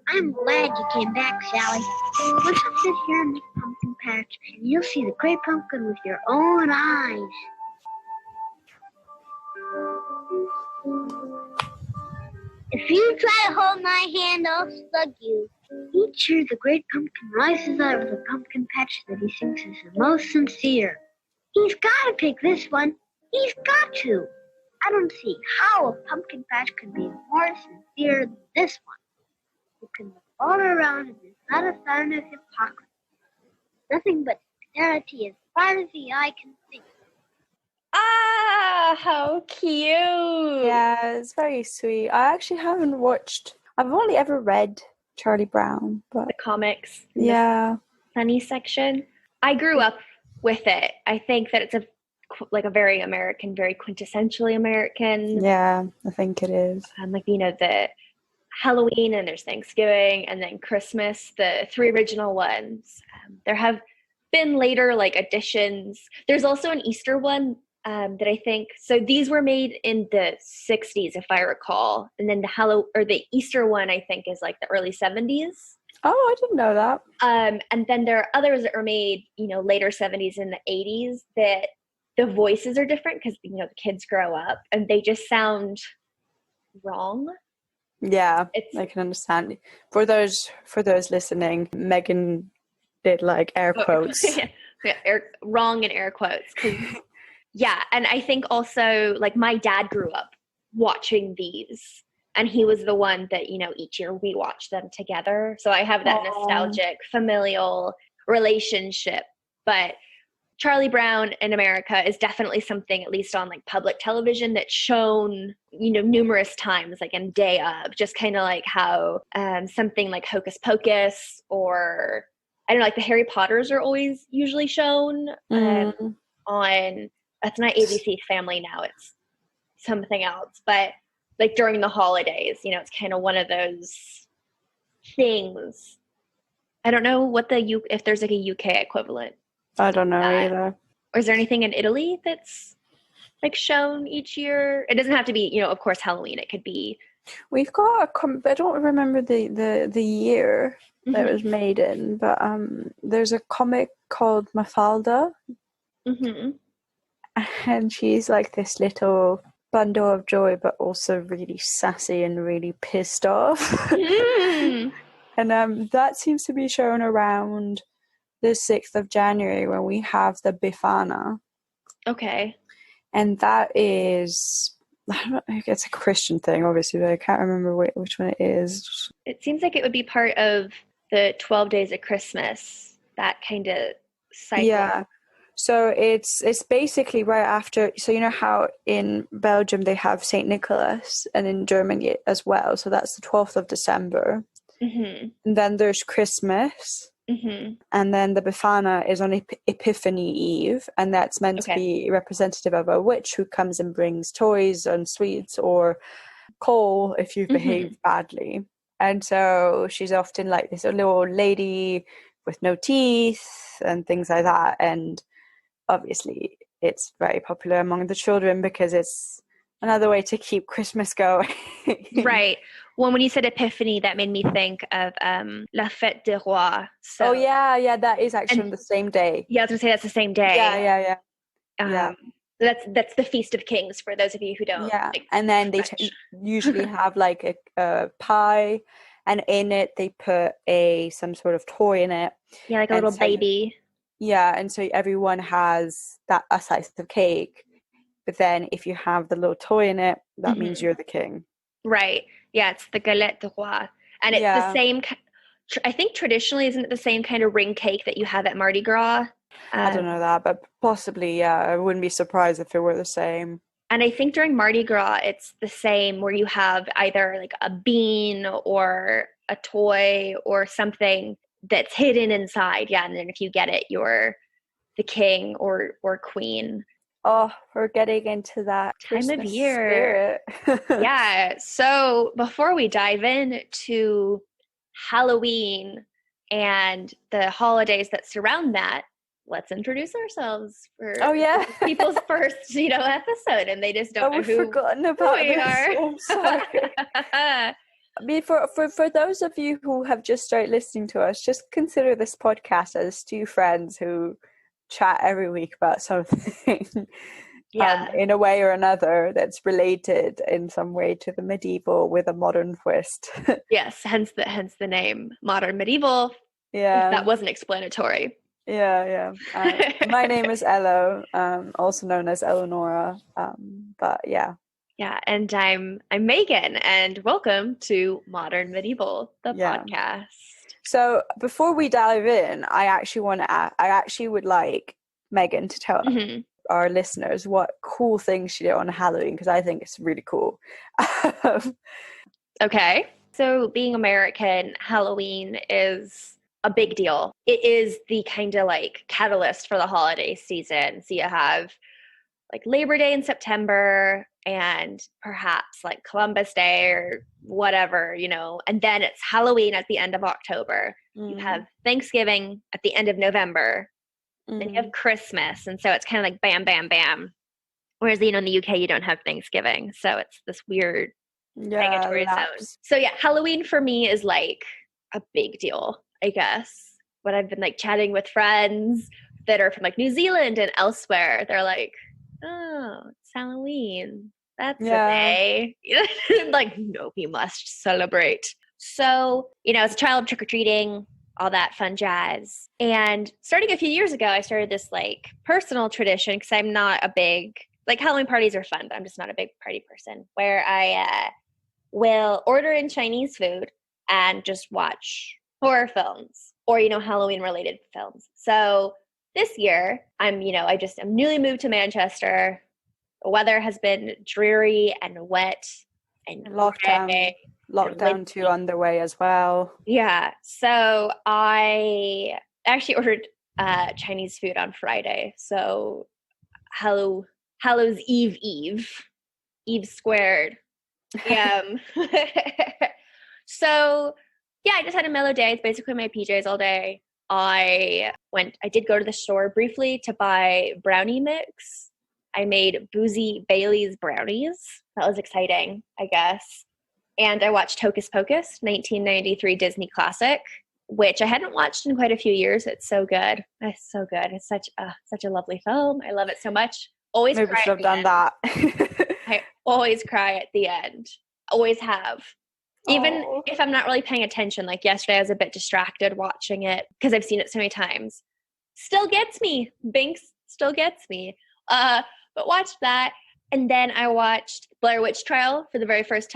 I'm glad you came back, Sally. Let's sit here in the pumpkin patch, and you'll see the great pumpkin with your own eyes. If you try to hold my hand, I'll slug you. Each year, the great pumpkin rises out of the pumpkin patch that he thinks is the most sincere. He's got to pick this one. He's got to. I don't see how a pumpkin patch could be more sincere than this one. You can look all around and there's not a sign of hypocrisy. Nothing but sincerity as far as the eye can see. Ah, how cute. Yeah, it's very sweet. I actually haven't watched, I've only ever read Charlie Brown, but The comics. yeah. The funny section. I grew up with it. I think that it's a very American, very quintessentially American. Yeah, I think it is. The Halloween, and there's Thanksgiving, and then Christmas, the three original ones. There have been later additions. There's also an Easter one that I think, so these were made in the 60s, if I recall. And then the Easter one, I think, is the early 70s. Oh, I didn't know that. And then there are others that were made, later 70s and the 80s that the voices are different because, the kids grow up and they just sound wrong. Yeah, I can understand. For those listening, Megan did air quotes. Wrong in air quotes. Yeah, and I think also my dad grew up watching these, and he was the one that each year we watched them together. So I have that nostalgic familial relationship. But Charlie Brown in America is definitely something, at least on public television, that's shown numerous times, in day of, just kind of how something like Hocus Pocus, or I don't know, the Harry Potters are always usually shown on, that's not ABC Family now, it's something else, but during the holidays, it's kind of one of those things. I don't know if there's a UK equivalent. I don't know either. Or is there anything in Italy that's shown each year? It doesn't have to be, of course, Halloween. It could be. We've got I don't remember the year that it was made in, but there's a comic called Mafalda. Mm-hmm. And she's this little bundle of joy, but also really sassy and really pissed off. Mm. And that seems to be shown around the 6th of January when we have the Befana. Okay. And that is, I don't know, it's a Christian thing, obviously, but I can't remember which one it is. It seems like it would be part of the 12 Days of Christmas, that kind of cycle. Yeah. So it's basically right after, so you know how in Belgium they have St. Nicholas, and in Germany as well. So that's the 12th of December. Mm-hmm. And then there's Christmas. Mm-hmm. And then the Befana is on Epiphany Eve, and that's meant to be representative of a witch who comes and brings toys and sweets or coal if you've behaved badly. And so she's often this little old lady with no teeth and things like that. And obviously it's very popular among the children because it's another way to keep Christmas going. Right. Well, when you said Epiphany, that made me think of La Fête des Rois. So, that is actually on the same day. Yeah, I was going to say that's the same day. Yeah. So that's the Feast of Kings for those of you who don't. Yeah, and then they usually have a pie, and in it they put some sort of toy in it. Yeah, a little baby. Yeah, and so everyone has a slice of cake, but then if you have the little toy in it, that means you're the king. Right. Yeah, it's the galette de roi. And it's the same, I think traditionally, isn't it the same kind of ring cake that you have at Mardi Gras? I don't know that, but possibly, yeah. I wouldn't be surprised if it were the same. And I think during Mardi Gras, it's the same, where you have either a bean or a toy or something that's hidden inside. Yeah, and then if you get it, you're the king or queen. Oh, we're getting into that time Christmas of year. Yeah. So before we dive into Halloween and the holidays that surround that, let's introduce ourselves for Oh, yeah. people's first, episode, and they just don't know We've who forgotten about we this. are. I'm sorry. I mean, for those of you who have just started listening to us, just consider this podcast as two friends who chat every week about something in a way or another that's related in some way to the medieval with a modern twist. Yes, hence the name Modern Medieval. Yeah. If that wasn't explanatory. Yeah. My name is Elo, also known as Eleonora. But yeah. Yeah, and I'm Megan, and welcome to Modern Medieval, the podcast. So before we dive in, I actually would like Megan to tell our listeners what cool things she did on Halloween, because I think it's really cool. Okay. So being American, Halloween is a big deal. It is the kind of like catalyst for the holiday season. So you have like Labor Day in September and perhaps like Columbus Day or whatever, and then it's Halloween at the end of October. You have Thanksgiving at the end of November. Then you have Christmas. And so it's kind of like bam, bam, bam. Whereas, in the UK, you don't have Thanksgiving. So it's this weird purgatory zone. So yeah, Halloween for me is like a big deal, I guess. But I've been like chatting with friends that are from like New Zealand and elsewhere. They're like, oh, it's Halloween. That's a day. Like, no, we must celebrate. So, as a child, trick-or-treating, all that fun jazz. And starting a few years ago, I started this like personal tradition, because I'm not a big, like Halloween parties are fun, but I'm just not a big party person, where I will order in Chinese food and just watch horror films or, Halloween related films. So this year I'm newly moved to Manchester. The weather has been dreary and wet and lockdown 2 underway as well. Yeah. So I actually ordered Chinese food on Friday. So Hallows Eve squared. Yeah. So yeah, I just had a mellow day. It's basically my PJs all day. I did go to the store briefly to buy brownie mix. I made boozy Bailey's brownies. That was exciting, I guess. And I watched Hocus Pocus, 1993 Disney classic, which I hadn't watched in quite a few years. It's so good. It's so good. It's such a lovely film. I love it so much. Always Maybe cry should have done that. I always cry at the end. Always have. Even if I'm not really paying attention. Like yesterday, I was a bit distracted watching it because I've seen it so many times. Still gets me. Binks still gets me. But watched that. And then I watched Blair Witch Project, for the very first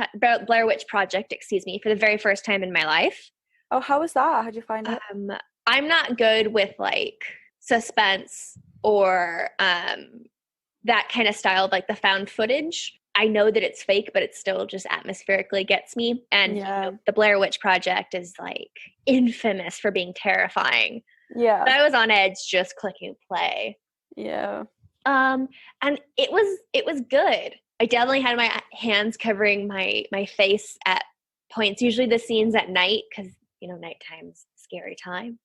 time in my life. Oh, how was that? How'd you find it? I'm not good with like suspense or that kind of style, like the found footage. I know that it's fake, but it still just atmospherically gets me. And the Blair Witch Project is like infamous for being terrifying. Yeah. But I was on edge just clicking play. Yeah. And it was good. I definitely had my hands covering my face at points. Usually the scenes at night, because nighttime's a scary time.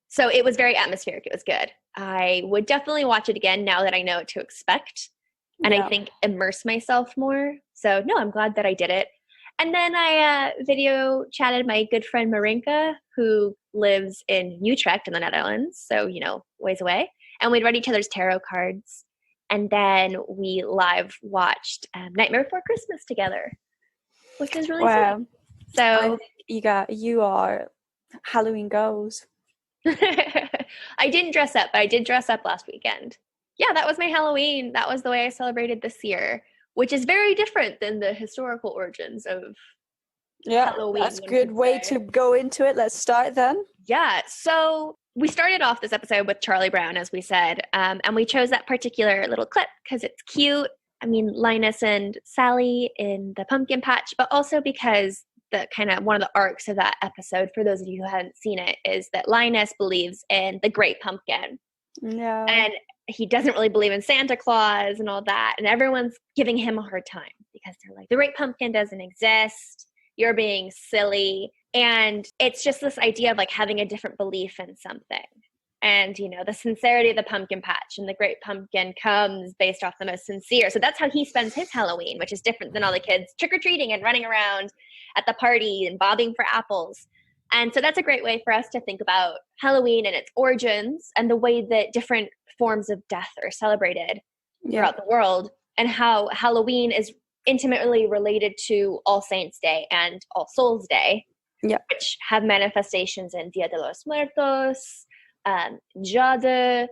So it was very atmospheric. It was good. I would definitely watch it again now that I know what to expect, and I think immerse myself more. So no, I'm glad that I did it. And then I video chatted my good friend Marinka, who lives in Utrecht in the Netherlands, so ways away, and we'd read each other's tarot cards. And then we live watched Nightmare Before Christmas together, which was really sweet. So you are Halloween goals. I didn't dress up, but I did dress up last weekend. Yeah, that was my Halloween. That was the way I celebrated this year, which is very different than the historical origins of Halloween. That's a good way to go into it. Let's start then. Yeah, so we started off this episode with Charlie Brown, as we said, and we chose that particular little clip because it's cute. I mean, Linus and Sally in the pumpkin patch, but also because the kind of one of the arcs of that episode, for those of you who hadn't seen it, is that Linus believes in the Great Pumpkin. Yeah. And he doesn't really believe in Santa Claus and all that. And everyone's giving him a hard time because they're like, the Great Pumpkin doesn't exist. You're being silly. And it's just this idea of like having a different belief in something. And, you know, the sincerity of the pumpkin patch, and the great pumpkin comes based off the most sincere. So that's how he spends his Halloween, which is different than all the kids trick-or-treating and running around at the party and bobbing for apples. And so that's a great way for us to think about Halloween and its origins, and the way that different forms of death are celebrated throughout the world, and how Halloween is intimately related to All Saints' Day and All Souls' Day, which have manifestations in Dia de los Muertos, Dziady.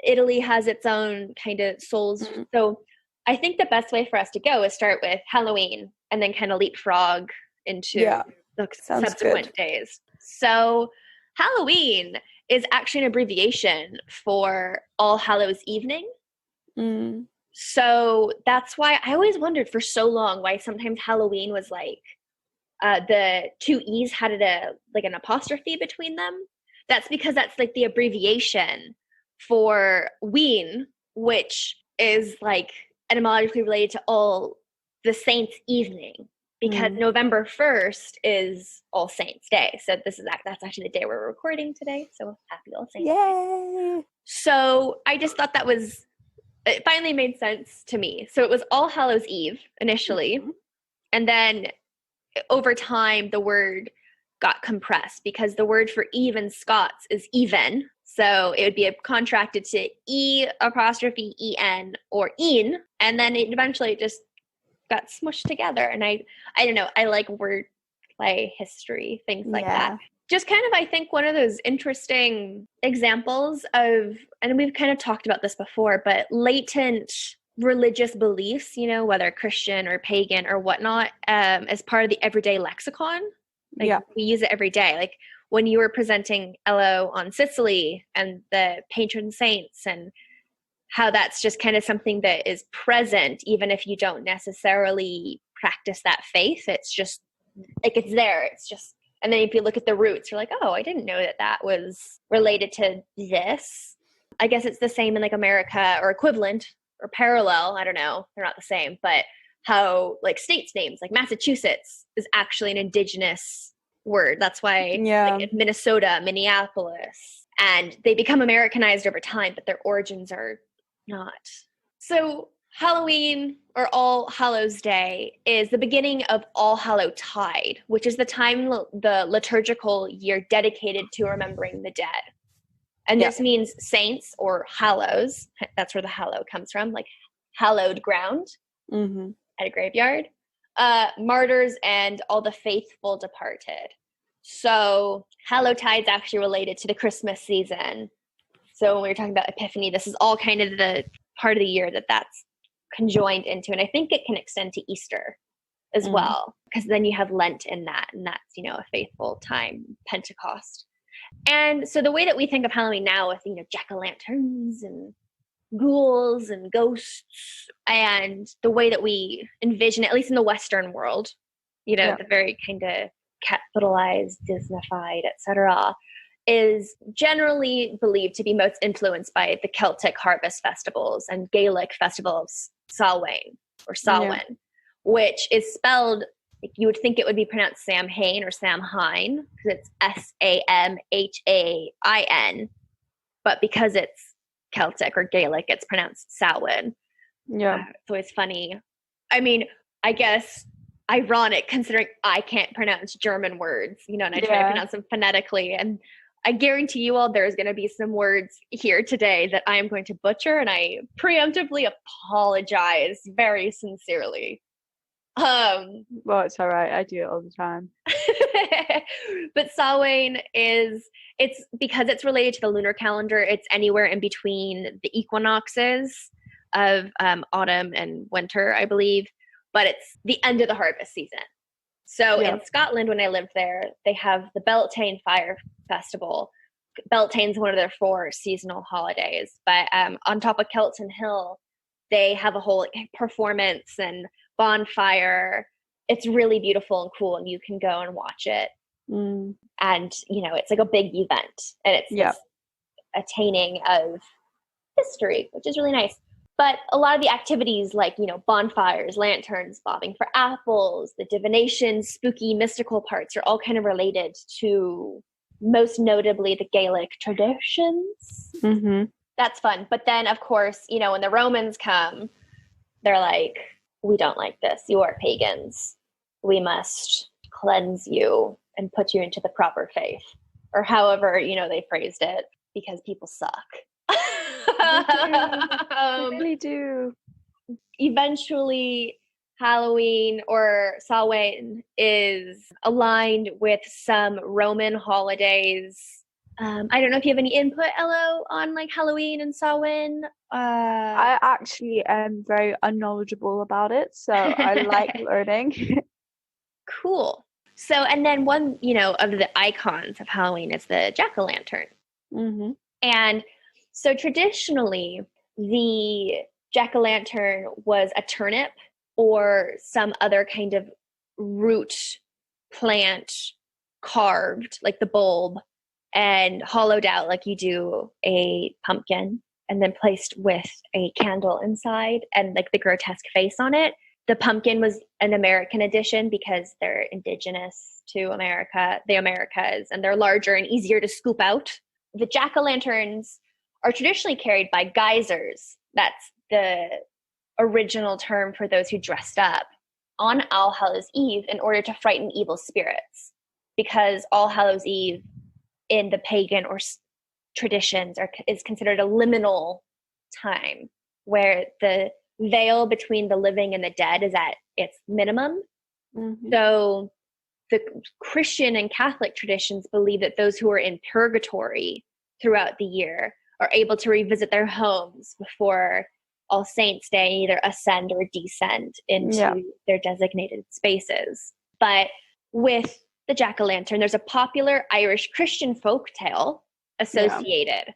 Italy has its own kind of souls. So I think the best way for us to go is start with Halloween and then kind of leapfrog into the subsequent days. So Halloween is actually an abbreviation for All Hallows Evening. So that's why I always wondered for so long why sometimes Halloween was like the two E's had like an apostrophe between them. That's because that's like the abbreviation for Ween, which is like etymologically related to All the Saints' Evening, because November 1st is All Saints' Day. So that's actually the day we're recording today. So happy All Saints. Yay! So I just thought it finally made sense to me. So it was All Hallows Eve initially, and then over time the word got compressed, because the word for eve in Scots is even. So it would be contracted to E''en or een, and then it eventually just got smushed together. And I don't know, I like word play, history, things like that. Just kind of, I think, one of those interesting examples of, and we've kind of talked about this before, but latent religious beliefs, you know, whether Christian or pagan or whatnot, as part of the everyday lexicon. Like we use it every day. Like when you were presenting Elo on Sicily and the patron saints, and how that's just kind of something that is present, even if you don't necessarily practice that faith. It's just like, it's there. It's just, and then if you look at the roots, you're like, oh, I didn't know that was related to this. I guess it's the same in like America, or equivalent or parallel. I don't know. They're not the same, but how like states names, like Massachusetts is actually an indigenous word. That's why like Minnesota, Minneapolis, and they become Americanized over time, but their origins are not. So Halloween, or All Hallows Day, is the beginning of All Hallow Tide, which is the time the liturgical year dedicated to remembering the dead. And this means saints or hallows. That's where the hallow comes from, like hallowed ground at a graveyard. Martyrs, and all the faithful departed. So Hallowtide's actually related to the Christmas season. So when we were talking about Epiphany, this is all kind of the part of the year that's conjoined into. And I think it can extend to Easter as well, because then you have Lent in that, and that's, you know, a faithful time, Pentecost. And so the way that we think of Halloween now, with, you know, jack-o'-lanterns and ghouls and ghosts, and the way that we envision, at least in the Western world, you know, the very kind of capitalized, Disneyfied, etc., is generally believed to be most influenced by the Celtic harvest festivals and Gaelic festival of Samhain, which is spelled, like, you would think it would be pronounced Samhain or Samhain, because it's Samhain, but because it's Celtic or Gaelic, it's pronounced Samhain. It's always funny. I mean, I guess ironic, considering I can't pronounce German words, you know, and I try to pronounce them phonetically, and I guarantee you all there's going to be some words here today that I am going to butcher, and I preemptively apologize very sincerely. Well, it's all right. I do it all the time. But Samhain it's because it's related to the lunar calendar. It's anywhere in between the equinoxes of autumn and winter, I believe. But it's the end of the harvest season. So in Scotland, when I lived there, they have the Beltane Fire Festival. Beltane's one of their 4 seasonal holidays. But on top of Kelton Hill, they have a whole performance and bonfire. It's really beautiful and cool, and you can go and watch it. And, you know, it's like a big event, and it's this attaining of history, which is really nice. But a lot of the activities, like, you know, bonfires, lanterns, bobbing for apples, the divination, spooky, mystical parts, are all kind of related to most notably the Gaelic traditions. Mm-hmm. That's fun. But then, of course, you know, when the Romans come, they're like, we don't like this. You are pagans. We must cleanse you and put you into the proper faith. Or however, you know, they phrased it, because people suck. They really do. Eventually, Halloween or Samhain is aligned with some Roman holidays. I don't know if you have any input, Elo, on like Halloween and Samhain. I actually am very unknowledgeable about it, so I like learning. Cool. So, and then one, you know, of the icons of Halloween is the jack-o'-lantern. Mm-hmm. And so traditionally, the jack-o'-lantern was a turnip or some other kind of root plant carved, like the bulb, and hollowed out like you do a pumpkin, and then placed with a candle inside and like the grotesque face on it. The pumpkin was an American edition because they're indigenous to America, the Americas, and they're larger and easier to scoop out. The jack-o'-lanterns are traditionally carried by geysers. That's the original term for those who dressed up on All Hallows Eve in order to frighten evil spirits, because All Hallows Eve in the pagan or traditions is considered a liminal time where the veil between the living and the dead is at its minimum. Mm-hmm. So the Christian and Catholic traditions believe that those who are in purgatory throughout the year are able to revisit their homes before All Saints' Day, either ascend or descend into their designated spaces. But with the jack-o'-lantern, there's a popular Irish Christian folktale associated.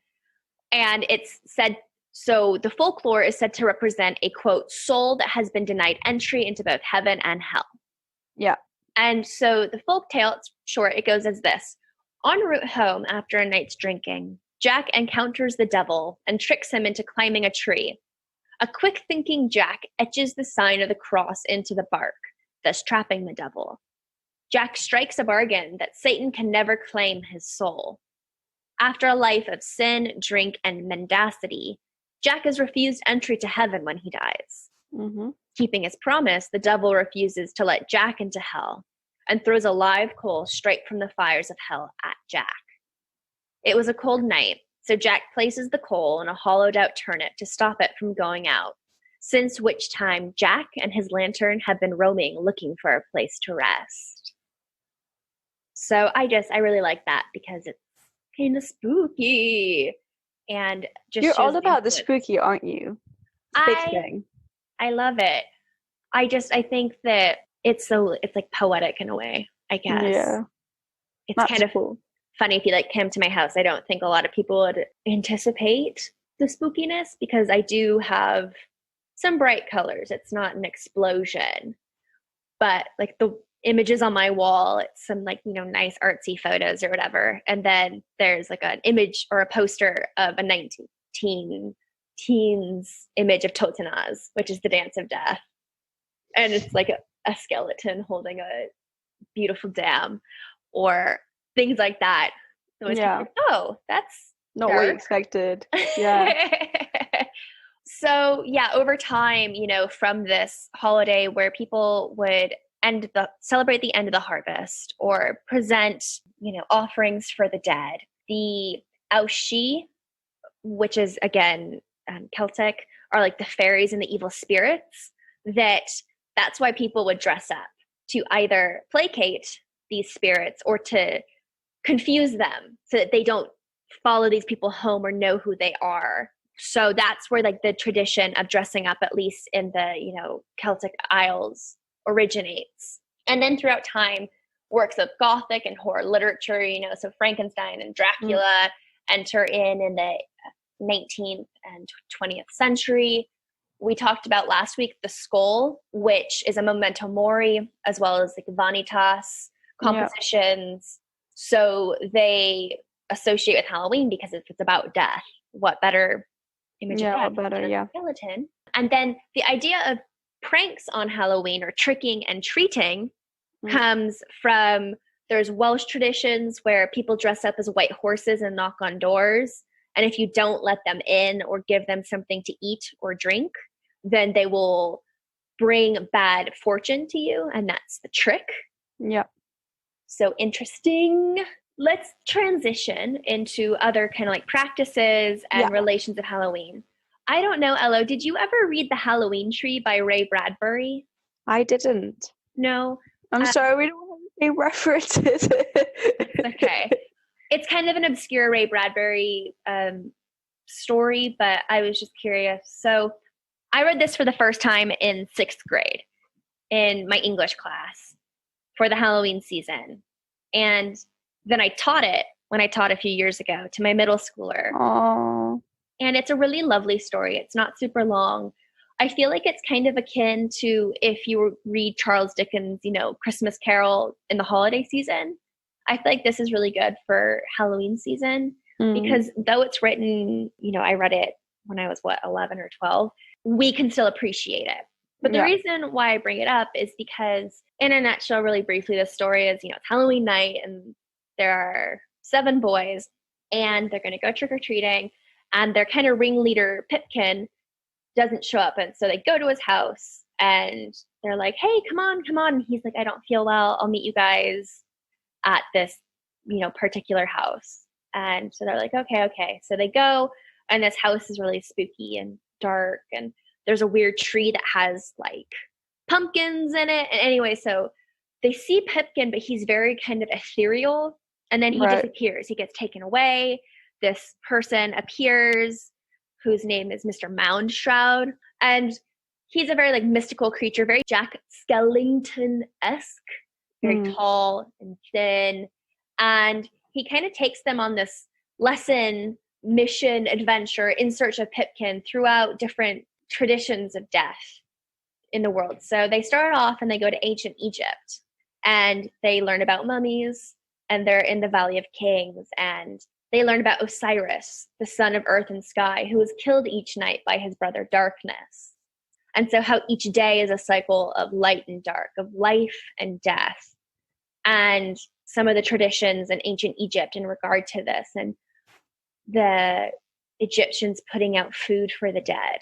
And it's said, so the folklore is said to represent a, quote, soul that has been denied entry into both heaven and hell. Yeah. And so the folktale, it's short, it goes as this. En route home after a night's drinking, Jack encounters the devil and tricks him into climbing a tree. A quick-thinking Jack etches the sign of the cross into the bark, thus trapping the devil. Jack strikes a bargain that Satan can never claim his soul. After a life of sin, drink, and mendacity, Jack is refused entry to heaven when he dies. Mm-hmm. Keeping his promise, the devil refuses to let Jack into hell and throws a live coal straight from the fires of hell at Jack. It was a cold night, so Jack places the coal in a hollowed-out turnip to stop it from going out, since which time Jack and his lantern have been roaming looking for a place to rest. So I really like that because it's kind of spooky. And just You're all shows about the influence. spooky, aren't you? Big thing. I love it. I think that it's like poetic in a way, I guess. Yeah. It's That's kind of cool. funny if you like came to my house. I don't think a lot of people would anticipate the spookiness because I do have some bright colors. It's not an explosion, but like the images on my wall, it's some like, you know, nice artsy photos or whatever. And then there's like an image or a poster of a 19-teens image of Totenaz, which is the dance of death. And it's like a skeleton holding a beautiful dam or things like that. So it's like, oh, that's not dark. what you expected. Yeah. So yeah, over time, you know, from this holiday where people would celebrate the end of the harvest or present, you know, offerings for the dead, the Aushi, which is again Celtic, are like the fairies and the evil spirits. That's why people would dress up to either placate these spirits or to confuse them so that they don't follow these people home or know who they are. So that's where like the tradition of dressing up, at least in the, you know, Celtic Isles, originates. And then throughout time, works of Gothic and horror literature, you know, so Frankenstein and Dracula enter in the 19th and 20th century. We talked about last week the skull, which is a memento mori, as well as like vanitas compositions. So they associate with Halloween because it's about death. What better image of death than a skeleton? And then the idea of pranks on Halloween or tricking and treating comes from There's Welsh traditions where people dress up as white horses and knock on doors. And if you don't let them in or give them something to eat or drink, then they will bring bad fortune to you. And that's the trick. Yeah. So interesting. Let's transition into other kind of like practices and relations of Halloween. I don't know, Ello, did you ever read The Halloween Tree by Ray Bradbury? I didn't. No. I'm sorry, we don't have any references. Okay. It's kind of an obscure Ray Bradbury story, but I was just curious. So I read this for the first time in 6th grade in my English class for the Halloween season. And then I taught it when I taught a few years ago to my middle schooler. Aww. And it's a really lovely story. It's not super long. I feel like it's kind of akin to if you read Charles Dickens', Christmas Carol in the holiday season. I feel like this is really good for Halloween season because though it's written, I read it when I was 11 or 12, we can still appreciate it. But the reason why I bring it up is because in a nutshell, really briefly, the story is, it's Halloween night and there are 7 boys and they're going to go trick-or-treating and their kind of ringleader, Pipkin, doesn't show up. And so they go to his house and they're like, hey, come on. And he's like, I don't feel well. I'll meet you guys at this, particular house. And so they're like, okay. So they go and this house is really spooky and dark. And there's a weird tree that has like pumpkins in it. And anyway, so they see Pipkin, but he's very kind of ethereal. And then he disappears. He gets taken away. This person appears whose name is Mr. Moundshroud. And he's a very like mystical creature, very Jack Skellington-esque, very tall and thin. And he kind of takes them on this lesson, mission, adventure in search of Pipkin throughout different traditions of death in the world. So they start off and they go to ancient Egypt and they learn about mummies and they're in the Valley of Kings and they learn about Osiris, the son of earth and sky, who was killed each night by his brother Darkness. And so how each day is a cycle of light and dark, of life and death. And some of the traditions in ancient Egypt in regard to this, and the Egyptians putting out food for the dead.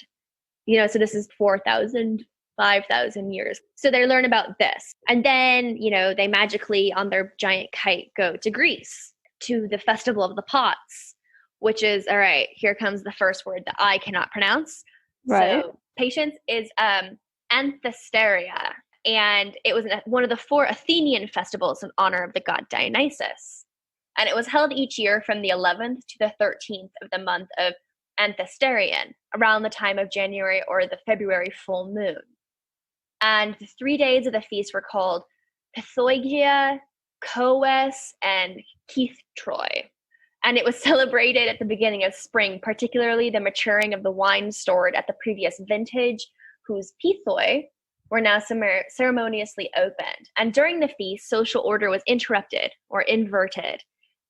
So this is 4,000, 5,000 years. So they learn about this. And then, they magically on their giant kite go to Greece, to the Festival of the Pots, which is, all right, here comes the first word that I cannot pronounce. Right. So patience is Anthesteria. And it was one of the 4 Athenian festivals in honor of the god Dionysus. And it was held each year from the 11th to the 13th of the month of Anthesterion, around the time of January or the February full moon. And the 3 days of the feast were called Pythoigia, Coes, and Keith Troy. And it was celebrated at the beginning of spring, particularly the maturing of the wine stored at the previous vintage, whose pithoi were now ceremoniously opened. And during the feast, social order was interrupted or inverted,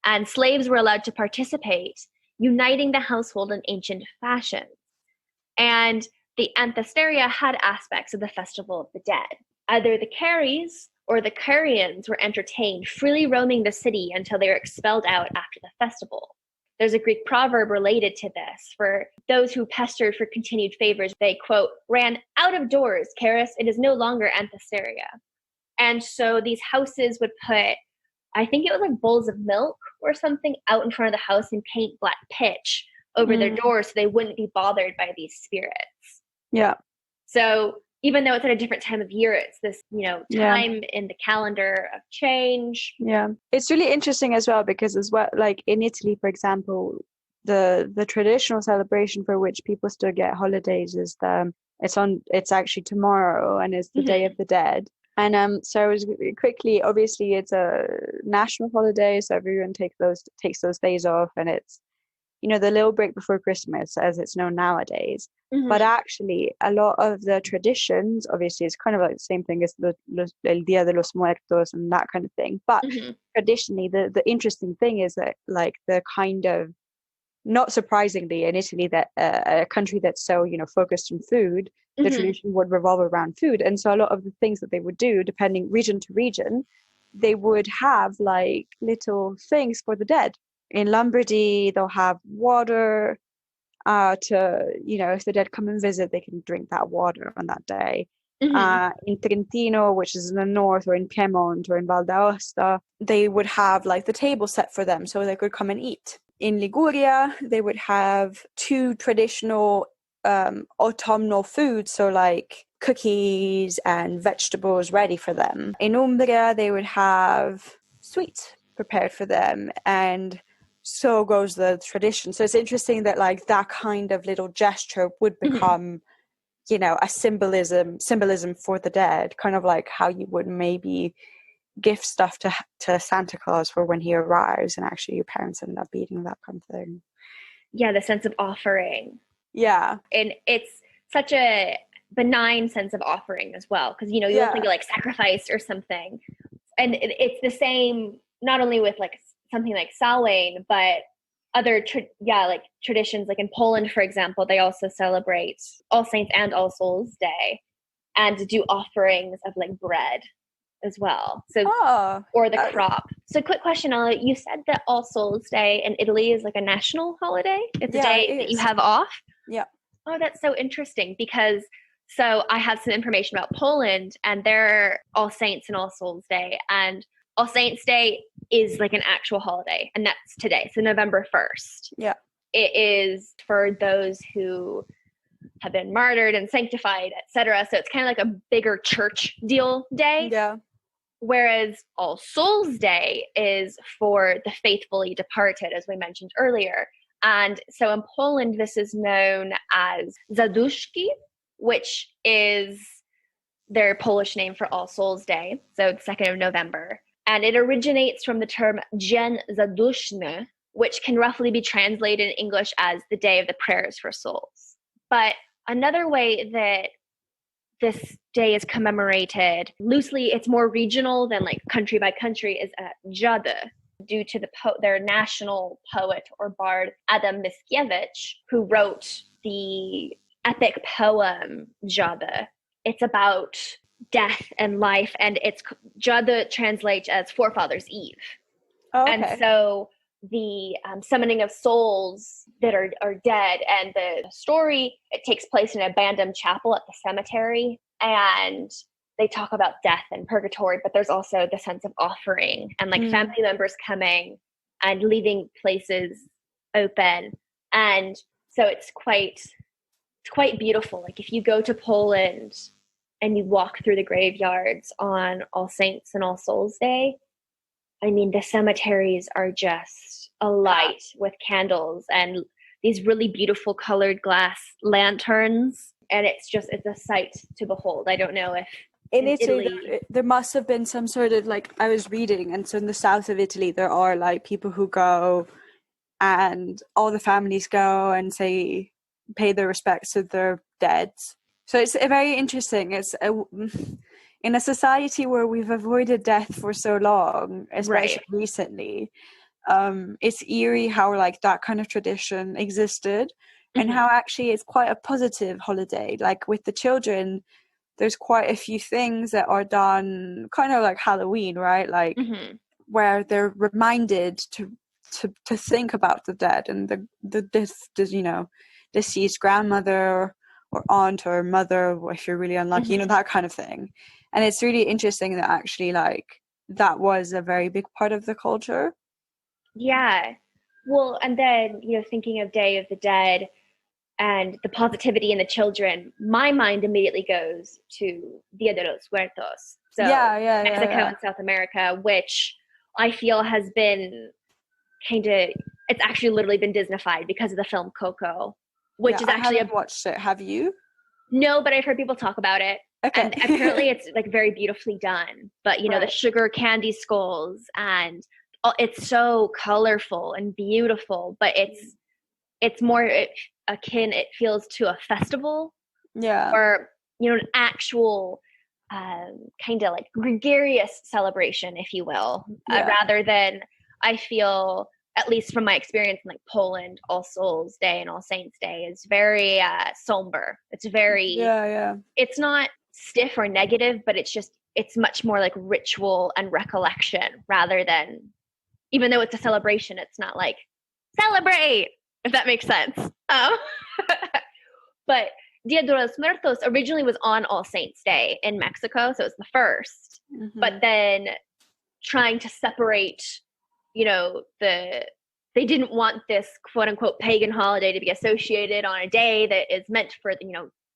and slaves were allowed to participate, uniting the household in ancient fashions. And the Anthesteria had aspects of the Festival of the Dead. Either the Caries or the Carians were entertained, freely roaming the city until they were expelled out after the festival. There's a Greek proverb related to this. For those who pestered for continued favors, they, quote, ran out of doors, Caris, it is no longer Anthesteria. And so these houses would put, I think it was like bowls of milk or something out in front of the house and paint black pitch over their doors so they wouldn't be bothered by these spirits. Yeah. So even though it's at a different time of year, it's this, time in the calendar of change. Yeah. It's really interesting as well because as well, like in Italy, for example, the traditional celebration for which people still get holidays is it's actually tomorrow and it's the Day of the Dead. And so it was quickly, obviously it's a national holiday, so everyone takes those days off, and it's the little break before Christmas, as it's known nowadays. But actually, a lot of the traditions, obviously, it's kind of like the same thing as El Dia de los Muertos and that kind of thing. But traditionally, the interesting thing is that, like, the kind of, not surprisingly, in Italy, that a country that's so, focused on food, the tradition would revolve around food. And so a lot of the things that they would do, depending region to region, they would have like little things for the dead. In Lombardy, they'll have water to, if the dead come and visit, they can drink that water on that day. In Trentino, which is in the north, or in Piedmont, or in Val d'Aosta, they would have like the table set for them so they could come and eat. In Liguria, they would have 2 traditional autumnal foods, so like cookies and vegetables ready for them. In Umbria, they would have sweets prepared for them, and so goes the tradition. So it's interesting that like that kind of little gesture would become a symbolism for the dead, kind of like how you would maybe gift stuff to Santa Claus for when he arrives, and actually your parents end up eating that kind of thing. Yeah, the sense of offering. Yeah. And it's such a benign sense of offering as well, because, you'll think of like sacrifice or something. And it's the same, not only with like something like Samhain, but other traditions. Like in Poland, for example, they also celebrate All Saints and All Souls Day and do offerings of like bread as well. So or the crop. So quick question, Ella, you said that All Souls Day in Italy is like a national holiday? It's a day that you have off? Yeah. Oh, that's so interesting, because so I have some information about Poland and their All Saints and All Souls Day, and All Saints Day is like an actual holiday, and that's today, so November 1st. Yeah. It is for those who have been martyred and sanctified, etc. So it's kind of like a bigger church deal day. Yeah. Whereas All Souls Day is for the faithfully departed, as we mentioned earlier. And so in Poland, this is known as Zaduszki, which is their Polish name for All Souls Day, so the 2nd of November. And it originates from the term Dzień Zaduszny, which can roughly be translated in English as the Day of the Prayers for Souls. But another way that this day is commemorated, loosely, it's more regional than like country by country, is Dziady, due to their national poet or bard, Adam Mickiewicz, who wrote the epic poem Dziady. It's about death and life, and Dziady translates as Forefathers' Eve. Oh, okay. And so the summoning of souls that are dead, and the story, it takes place in an abandoned chapel at the cemetery, and they talk about death and purgatory, but there's also the sense of offering and like family members coming and leaving places open. And so it's quite beautiful. Like if you go to Poland and you walk through the graveyards on All Saints and All Souls Day, I mean, the cemeteries are just alight with candles and these really beautiful colored glass lanterns. And it's a sight to behold. I don't know if in Italy, there must have been some sort of like, I was reading, and so in the south of Italy, there are like people who go, and all the families go and pay their respects to their dead. So it's very interesting. In a society where we've avoided death for so long, especially recently, it's eerie how like that kind of tradition existed, and how actually it's quite a positive holiday. Like with the children, there's quite a few things that are done kind of like Halloween, right? Like where they're reminded to think about the dead and the deceased grandmother or aunt or mother, if you're really unlucky, that kind of thing. And it's really interesting that actually like that was a very big part of the culture. Yeah. Well, and then, thinking of Day of the Dead and the positivity in the children, my mind immediately goes to Dia de los Muertos. So Mexico and South America, which I feel has been it's actually literally been Disneyfied because of the film Coco, which is actually... I haven't watched it. Have you? No, but I've heard people talk about it. Okay. And apparently it's like very beautifully done. But, the sugar candy skulls, and it's so colorful and beautiful, but it's more akin, it feels, to a festival. Yeah. Or, an actual kind of like gregarious celebration, if you will, rather than, I feel, at least from my experience in like Poland, All Souls Day and All Saints Day is very somber. It's very, it's not stiff or negative, but it's much more like ritual and recollection rather than, even though it's a celebration, it's not like celebrate, if that makes sense. But Dia de los Muertos originally was on All Saints Day in Mexico, so it's the first. Mm-hmm. But then trying to separate, they didn't want this quote unquote pagan holiday to be associated on a day that is meant for,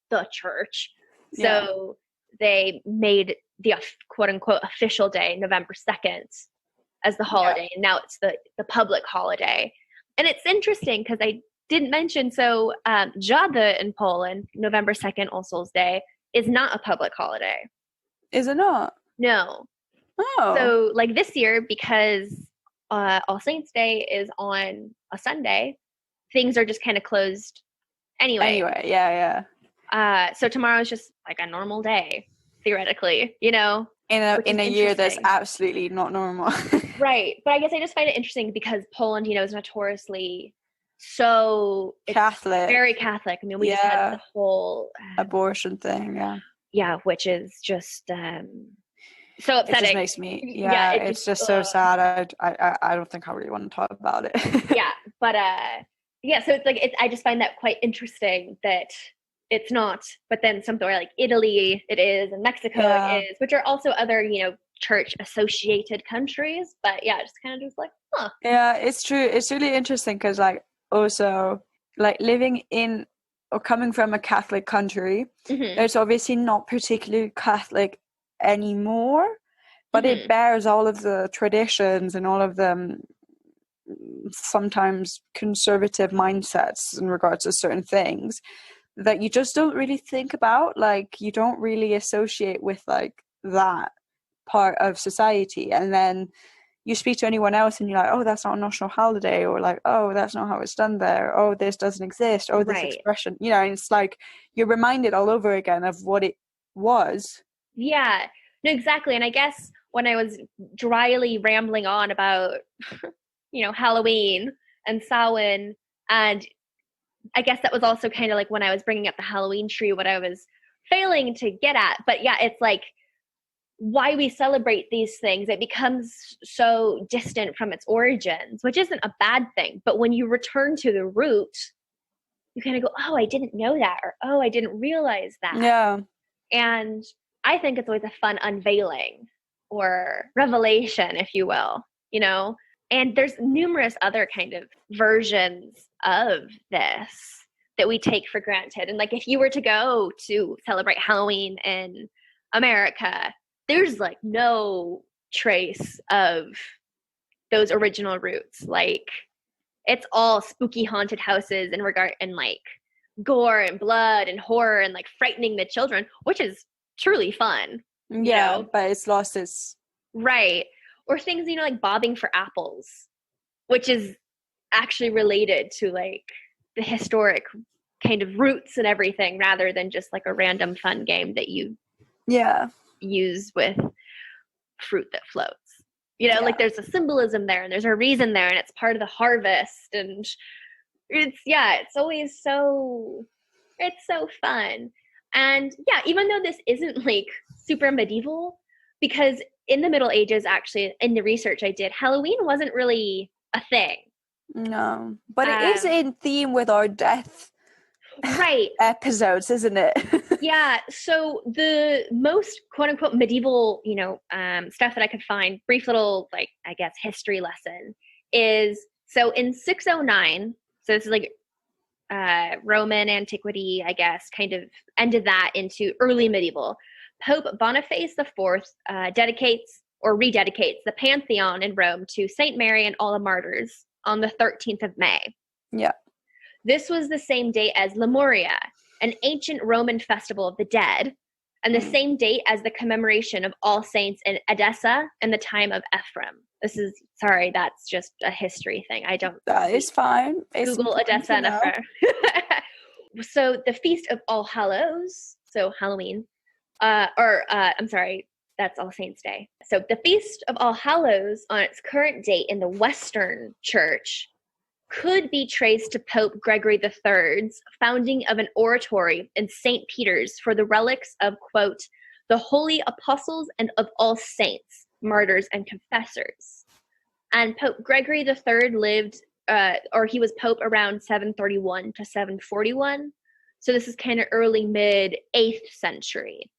the church. So they made the quote unquote official day, November 2nd, as the holiday. And now it's the public holiday. And it's interesting because I didn't mention, so Dziady in Poland, November 2nd, All Souls Day, is not a public holiday. Is it not? No. Oh. So like this year, because All Saints Day is on a Sunday, things are just kind of closed anyway. Yeah. So tomorrow is just like a normal day, theoretically, In a year that's absolutely not normal. Right. But I guess I just find it interesting because Poland, is notoriously so Catholic. Very Catholic. I mean, we just had the whole abortion thing, Yeah, which is just so upsetting. It just makes me it's just so sad. I don't think I really want to talk about it. Yeah, but so it's like I just find that quite interesting that it's not, but then somewhere like Italy it is, and Mexico it is, which are also other, church associated countries. But just kind of just like, huh. Yeah, it's true. It's really interesting because like also like living in or coming from a Catholic country, it's obviously not particularly Catholic anymore, but it bears all of the traditions and all of the sometimes conservative mindsets in regards to certain things that you just don't really think about. Like you don't really associate with like that part of society, and then you speak to anyone else and you're like, oh, that's not a national holiday, or like, oh, that's not how it's done there, oh, this doesn't exist, oh, this expression, and it's like you're reminded all over again of what it was. No, exactly. And I guess when I was dryly rambling on about Halloween and Samhain, and I guess that was also kind of like when I was bringing up the Halloween tree, what I was failing to get at. But it's like why we celebrate these things, it becomes so distant from its origins, which isn't a bad thing. But when you return to the root, you kind of go, oh, I didn't know that, or oh, I didn't realize that. Yeah. And I think it's always a fun unveiling or revelation, if you will, and there's numerous other kind of versions of this that we take for granted. And like, if you were to go to celebrate Halloween in America, there's like no trace of those original roots. Like it's all spooky haunted houses and like gore and blood and horror and like frightening the children, which is truly fun. Yeah, but it's lost its... Right. Or things, like bobbing for apples, which is actually related to like the historic kind of roots and everything, rather than just like a random fun game that you use with fruit that floats. Like there's a symbolism there and there's a reason there, and it's part of the harvest, and it's always so fun. And even though this isn't like super medieval, because in the Middle Ages, actually, in the research I did, Halloween wasn't really a thing. No, but it is in theme with our death episodes, isn't it? Yeah. So the most quote unquote medieval, stuff that I could find, brief little, like, I guess, history lesson is, so in 609, so this is like Roman antiquity, I guess, kind of ended that into early medieval. Pope Boniface IV dedicates or rededicates the Pantheon in Rome to Saint Mary and all the martyrs on the 13th of May. Yeah. This was the same date as Lemuria, an ancient Roman festival of the dead, and the same date as the commemoration of All Saints in Edessa in the time of Ephraim. That's just a history thing. That is fine. Google Edessa and Ephraim. So the Feast of All Hallows, so Halloween, I'm sorry, that's All Saints Day. So the Feast of All Hallows on its current date in the Western Church could be traced to Pope Gregory III's founding of an oratory in St. Peter's for the relics of, quote, the holy apostles and of all saints, martyrs, and confessors. And Pope Gregory III lived, he was Pope around 731 to 741. So this is kind of early, mid 8th century.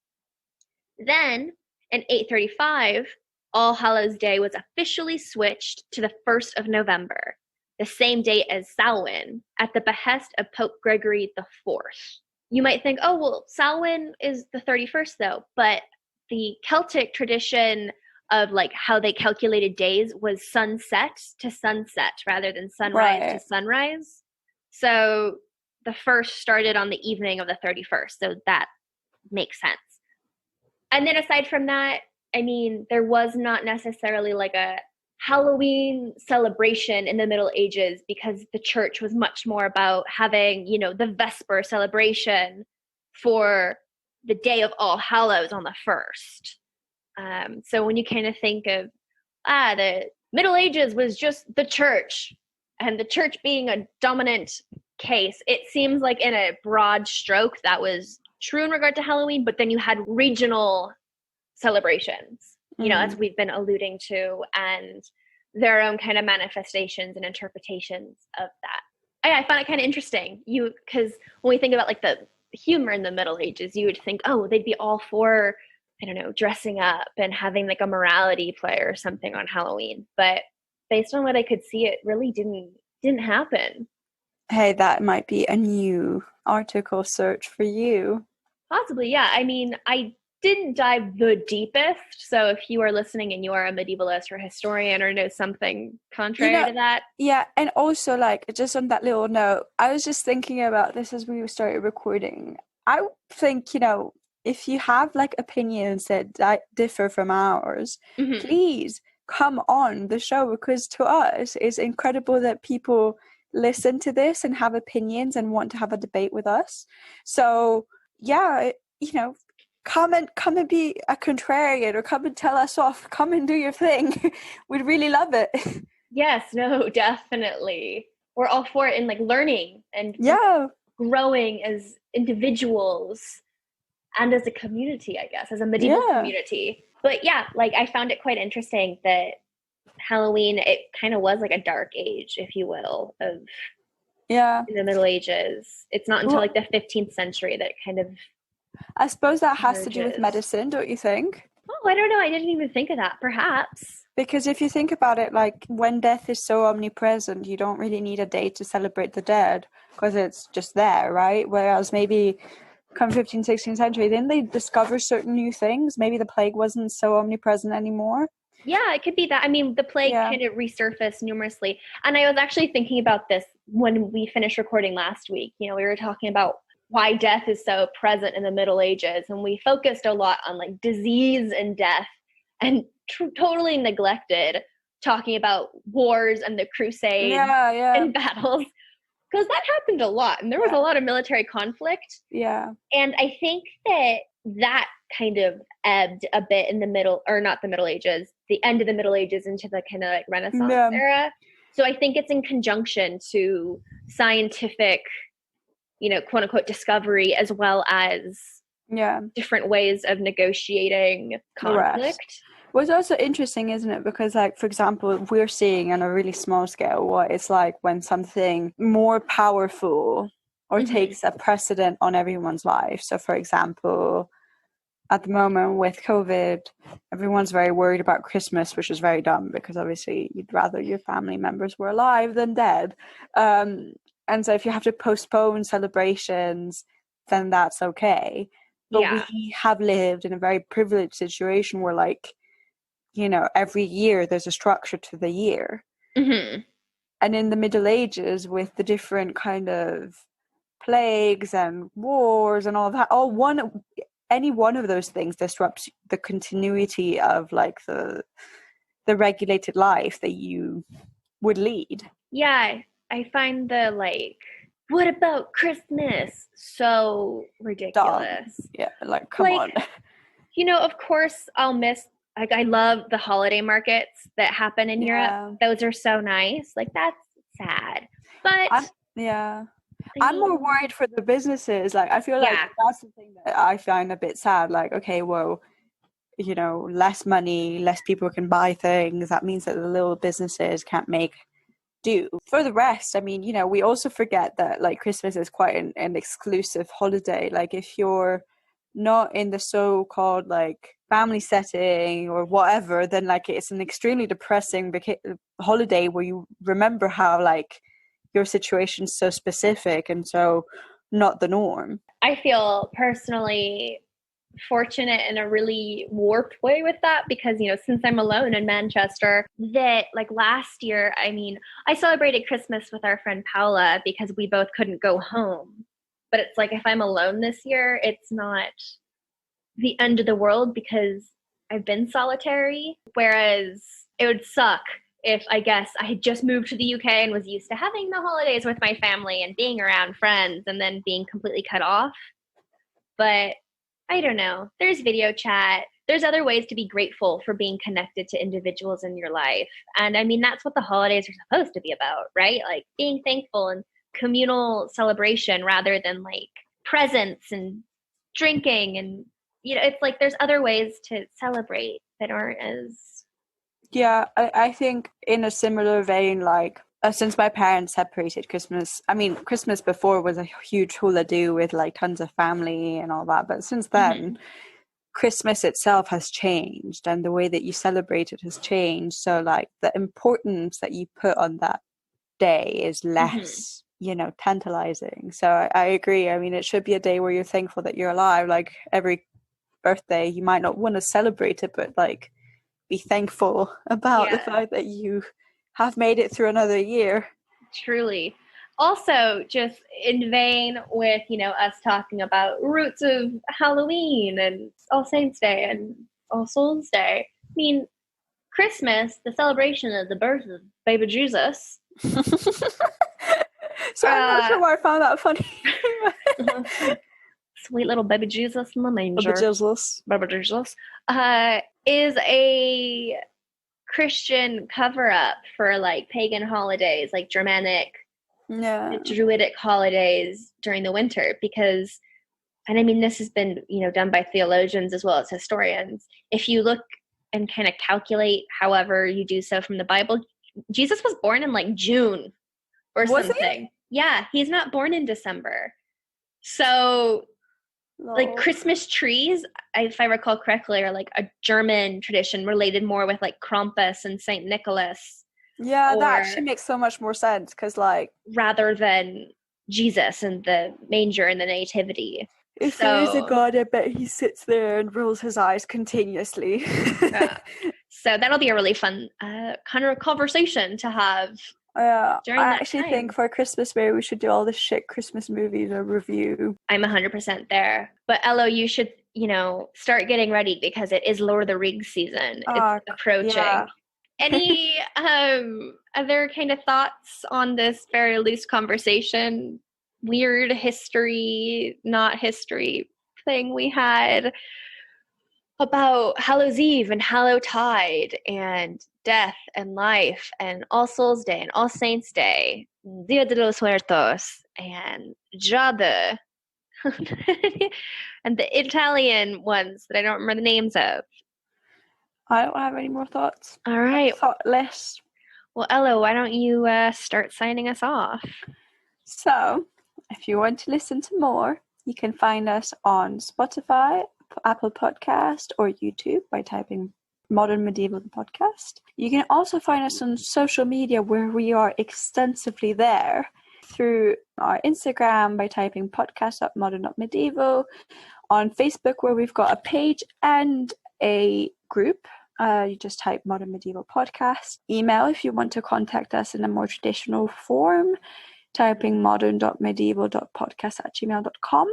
Then, in 835, All Hallows' Day was officially switched to the 1st of November, the same date as Samhain, at the behest of Pope Gregory IV. You might think, oh, well, Samhain is the 31st, though. But the Celtic tradition of like how they calculated days was sunset to sunset rather than sunrise to sunrise. So the first started on the evening of the 31st. So that makes sense. And then aside from that, I mean, there was not necessarily like a Halloween celebration in the Middle Ages because the church was much more about having, you know, the Vesper celebration for the day of All Hallows on the 1st. So when you kind of think of, the Middle Ages was just the church and the church being a dominant case, it seems like in a broad stroke that was true in regard to Halloween, but then you had regional celebrations, you know, as we've been alluding to, and their own kind of manifestations and interpretations of that. I find it kind of interesting, because when we think about like the humor in the Middle Ages, you would think, oh, they'd be all for, I don't know, dressing up and having like a morality play or something on Halloween. But based on what I could see, it really didn't happen. Hey, that might be a new article search for you. Possibly, yeah. I mean, I didn't dive the deepest. So if you are listening and you are a medievalist or historian or know something contrary to that. Yeah, and also like just on that little note, I was just thinking about this as we started recording. I think, you know, if you have like opinions that differ from ours, please come on the show, because to us it's incredible that people listen to this and have opinions and want to have a debate with us. So yeah, you know, come and be a contrarian, or come and tell us off, come and do your thing. We'd really love it. Yes, no, definitely. We're all for it, and like learning and growing as individuals and as a community, I guess, as a medieval community. But yeah, like I found it quite interesting that Halloween, it kind of was like a dark age, if you will, of in the Middle Ages. It's not until like the 15th century that kind of, I suppose that has to do with medicine, don't you think? Oh, I don't know. I didn't even think of that. Perhaps. Because if you think about it, like when death is so omnipresent, you don't really need a day to celebrate the dead because it's just there, right? Whereas maybe come 15th, 16th century, then they discover certain new things. Maybe the plague wasn't so omnipresent anymore. Yeah, it could be that. I mean, the plague kind of resurfaced numerously. And I was actually thinking about this when we finished recording last week. You know, we were talking about why death is so present in the Middle Ages. And we focused a lot on like disease and death and totally neglected talking about wars and the crusades and battles. Because that happened a lot. And there was a lot of military conflict. Yeah. And I think that kind of ebbed a bit in the Middle Ages, the end of the Middle Ages into the kind of like Renaissance era. So I think it's in conjunction to scientific, you know, quote unquote discovery, as well as different ways of negotiating conflict. What's also interesting, isn't it? Because like, for example, we're seeing on a really small scale what it's like when something more powerful or takes a precedent on everyone's life. So for example, at the moment with COVID, everyone's very worried about Christmas, which is very dumb because obviously you'd rather your family members were alive than dead. And so if you have to postpone celebrations, then that's okay. But we have lived in a very privileged situation where, like, you know, every year there's a structure to the year. And in the Middle Ages, with the different kind of plagues and wars and all that, any one of those things disrupts the continuity of like the regulated life that you would lead. Yeah, I find the like, what about Christmas? So ridiculous. Dumb. Yeah, like come on. You know, of course I'll miss, like I love the holiday markets that happen in Europe. Those are so nice. Like that's sad. But I'm more worried for the businesses. Like, I feel like that's the thing that I find a bit sad. Like, okay, well, you know, less money, less people can buy things. That means that the little businesses can't make do. For the rest, I mean, you know, we also forget that like Christmas is quite an exclusive holiday. Like, if you're not in the so-called like family setting or whatever, then like it's an extremely depressing holiday where you remember how like your situation's so specific and so not the norm. I feel personally fortunate in a really warped way with that because, you know, since I'm alone in Manchester, that like last year, I mean, I celebrated Christmas with our friend Paula because we both couldn't go home. But it's like if I'm alone this year, it's not the end of the world because I've been solitary. Whereas it would suck if, I guess, I had just moved to the UK and was used to having the holidays with my family and being around friends and then being completely cut off. But I don't know. There's video chat. There's other ways to be grateful for being connected to individuals in your life. And I mean, that's what the holidays are supposed to be about, right? Like being thankful and communal celebration rather than like presents and drinking. And, you know, it's like there's other ways to celebrate that aren't as... Yeah, I think in a similar vein, like since my parents separated, Christmas before was a huge hula-do with like tons of family and all that, but since then Christmas itself has changed and the way that you celebrate it has changed, so like the importance that you put on that day is less you know, tantalizing. So I agree. I mean, it should be a day where you're thankful that you're alive. Like every birthday you might not want to celebrate it, but like be thankful about the fact that you have made it through another year. Truly. Also, just in vain with, you know, us talking about roots of Halloween and All Saints Day and All Souls Day. I mean, Christmas, the celebration of the birth of baby Jesus. So I'm not sure why I found that funny. Sweet little baby Jesus in the manger. Baby Jesus. Is a Christian cover-up for like pagan holidays, like Germanic, Druidic holidays during the winter. Because, and I mean, this has been, you know, done by theologians as well as historians. If you look and kind of calculate, however you do so from the Bible, Jesus was born in like June or something. He? Yeah, he's not born in December. So like Christmas trees, if I recall correctly, are like a German tradition related more with like Krampus and Saint Nicholas. Yeah, that actually makes so much more sense because like rather than Jesus and the manger and the nativity. If there is a God, I bet he sits there and rolls his eyes continuously. So that'll be a really fun kind of conversation to have. I actually think for Christmas maybe we should do all the shit Christmas movies a review. I'm 100% there. But Elo, you should, you know, start getting ready because it is Lord of the Rings season. It's approaching. Yeah. Any other kind of thoughts on this very loose conversation? Weird history, not history thing we had about Hallows Eve and Hallowtide and death and life and All Souls Day and All Saints Day, Dia de los Muertos and Dziady and the Italian ones that I don't remember the names of. I don't have any more thoughts. All right. Thoughtless. Well, Ella, why don't you start signing us off? So, if you want to listen to more, you can find us on Spotify, Apple Podcast, or YouTube by typing Modern Medieval Podcast. You can also find us on social media where we are extensively there through our Instagram by typing podcast.modern.medieval, on Facebook where we've got a page and a group. You just type Modern Medieval Podcast. Email if you want to contact us in a more traditional form, typing modern.medieval.podcast@gmail.com,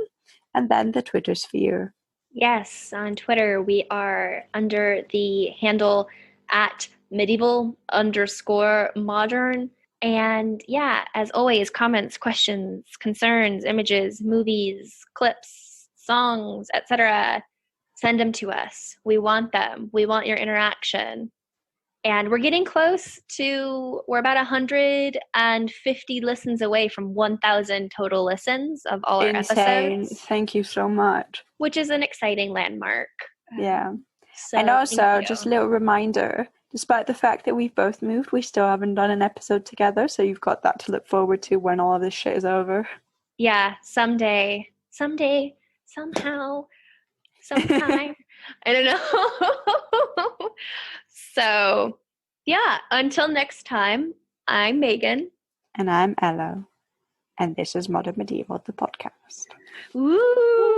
and then the Twitter sphere. Yes, on Twitter we are under the handle at medieval_modern. And yeah, as always, comments, questions, concerns, images, movies, clips, songs, etc. Send them to us. We want them. We want your interaction. And we're getting close to, we're about 150 listens away from 1,000 total listens of all our Insane. episodes. Thank you so much. Which is an exciting landmark. Yeah. So and also, thank you. just a little reminder, despite the fact that we've both moved, we still haven't done an episode together. So you've got that to look forward to when all of this shit is over. Yeah, someday, somehow, sometime. I don't know. So, yeah, until next time, I'm Megan. And I'm Ella. And this is Modern Medieval, the podcast. Woo!